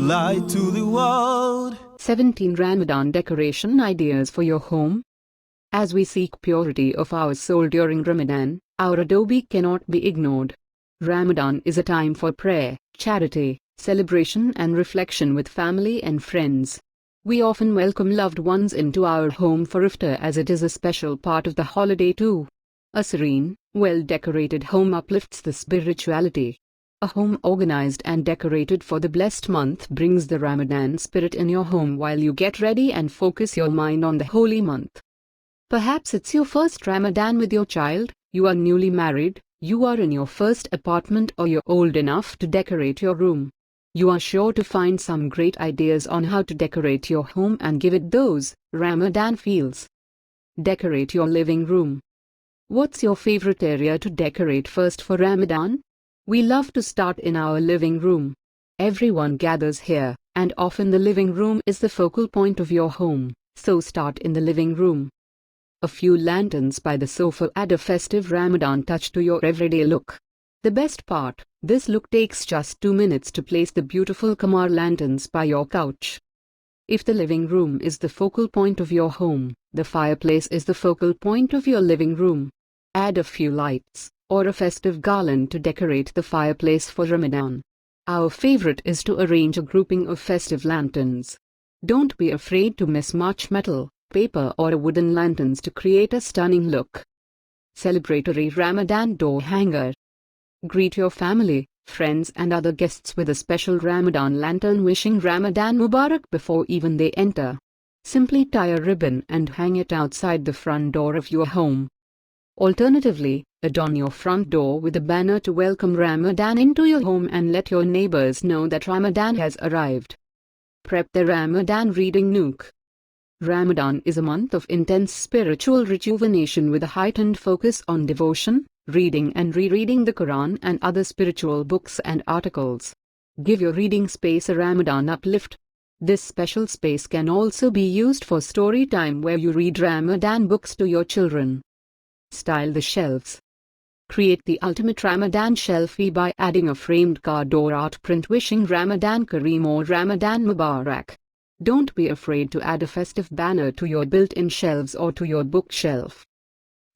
light to the world. 17 Ramadan decoration ideas for your home. As we seek purity of our soul during Ramadan, our adobe cannot be ignored. Ramadan is a time for prayer, charity, celebration and reflection with family and friends. We often welcome loved ones into our home for iftar, as it is a special part of the holiday too. A serene, well-decorated home uplifts the spirituality. A home organized and decorated for the blessed month brings the Ramadan spirit in your home while you get ready and focus your mind on the holy month. Perhaps it's your first Ramadan with your child, you are newly married, you are in your first apartment, or you're old enough to decorate your room. You are sure to find some great ideas on how to decorate your home and give it those Ramadan feels. Decorate your living room. What's your favorite area to decorate first for Ramadan? We love to start in our living room. Everyone gathers here, and often the living room is the focal point of your home, so start in the living room. A few lanterns by the sofa add a festive Ramadan touch to your everyday look. The best part, this look takes just 2 minutes to place the beautiful Qamar lanterns by your couch. If the living room is the focal point of your home, the fireplace is the focal point of your living room. Add a few lights or a festive garland to decorate the fireplace for Ramadan. Our favorite is to arrange a grouping of festive lanterns. Don't be afraid to mismatch metal, paper or wooden lanterns to create a stunning look. Celebratory Ramadan door hanger. Greet your family, friends and other guests with a special Ramadan lantern wishing Ramadan Mubarak before even they enter. Simply tie a ribbon and hang it outside the front door of your home. Alternatively, adorn your front door with a banner to welcome Ramadan into your home and let your neighbors know that Ramadan has arrived. Prep the Ramadan reading nook. Ramadan is a month of intense spiritual rejuvenation with a heightened focus on devotion, reading and rereading the Quran and other spiritual books and articles. Give your reading space a Ramadan uplift. This special space can also be used for story time where you read Ramadan books to your children. Style the shelves. Create the ultimate Ramadan shelfie by adding a framed card or art print wishing Ramadan Kareem or Ramadan Mubarak. Don't be afraid to add a festive banner to your built-in shelves or to your bookshelf.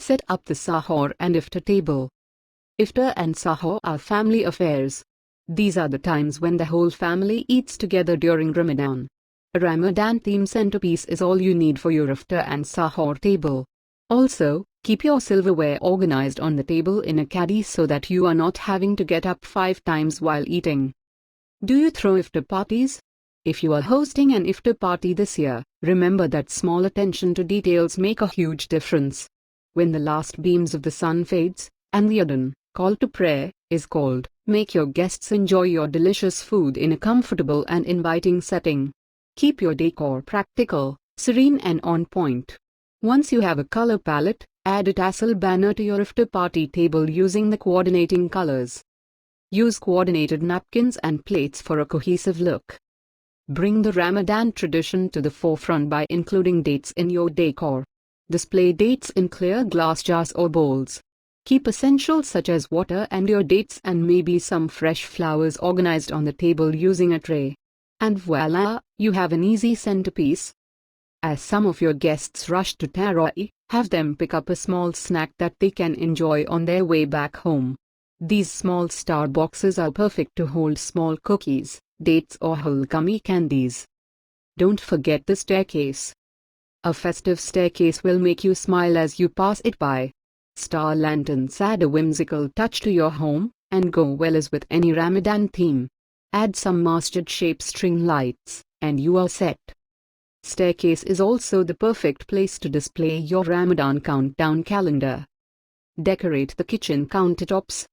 Set up the sahur and iftar table. Iftar and sahur are family affairs. These are the times when the whole family eats together during Ramadan. A Ramadan theme centerpiece is all you need for your iftar and sahur table. Also, keep your silverware organized on the table in a caddy so that you are not having to get up 5 times while eating. Do you throw iftar parties? If you are hosting an iftar party this year, remember that small attention to details make a huge difference. When the last beams of the sun fades, and the adhan, call to prayer, is called, make your guests enjoy your delicious food in a comfortable and inviting setting. Keep your decor practical, serene and on point. Once you have a color palette, add a tassel banner to your iftar party table using the coordinating colors. Use coordinated napkins and plates for a cohesive look. Bring the Ramadan tradition to the forefront by including dates in your decor. Display dates in clear glass jars or bowls. Keep essentials such as water and your dates and maybe some fresh flowers organized on the table using a tray. And voila, you have an easy centerpiece. As some of your guests rush to Tarawih, have them pick up a small snack that they can enjoy on their way back home. These small star boxes are perfect to hold small cookies, dates or whole gummy candies. Don't forget the staircase. A festive staircase will make you smile as you pass it by. Star lanterns add a whimsical touch to your home, and go well as with any Ramadan theme. Add some masjid-shaped string lights, and you are set. Staircase is also the perfect place to display your Ramadan countdown calendar. Decorate the kitchen countertops.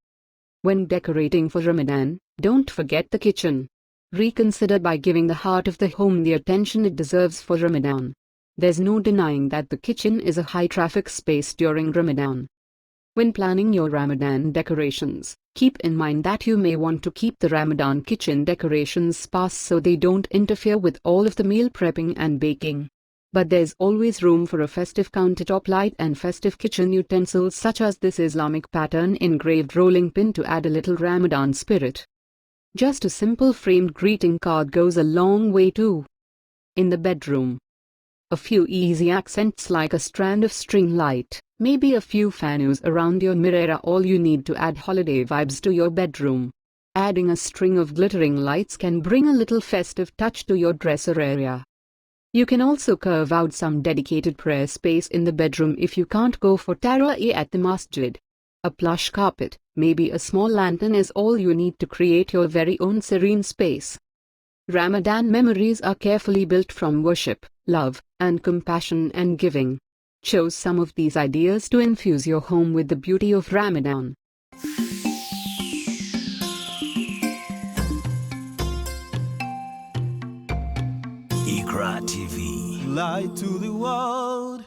When decorating for Ramadan, don't forget the kitchen. Reconsider by giving the heart of the home the attention it deserves for Ramadan. There's no denying that the kitchen is a high-traffic space during Ramadan. When planning your Ramadan decorations, keep in mind that you may want to keep the Ramadan kitchen decorations sparse so they don't interfere with all of the meal prepping and baking. But there's always room for a festive countertop light and festive kitchen utensils such as this Islamic pattern engraved rolling pin to add a little Ramadan spirit. Just a simple framed greeting card goes a long way too. In the bedroom, a few easy accents like a strand of string light, maybe a few fanus around your mirror are all you need to add holiday vibes to your bedroom. Adding a string of glittering lights can bring a little festive touch to your dresser area. You can also carve out some dedicated prayer space in the bedroom if you can't go for Taraweeh at the masjid. A plush carpet, maybe a small lantern is all you need to create your very own serene space. Ramadan memories are carefully built from worship, love, and compassion and giving. Choose some of these ideas to infuse your home with the beauty of Ramadan. Iqra TV. Light to the world.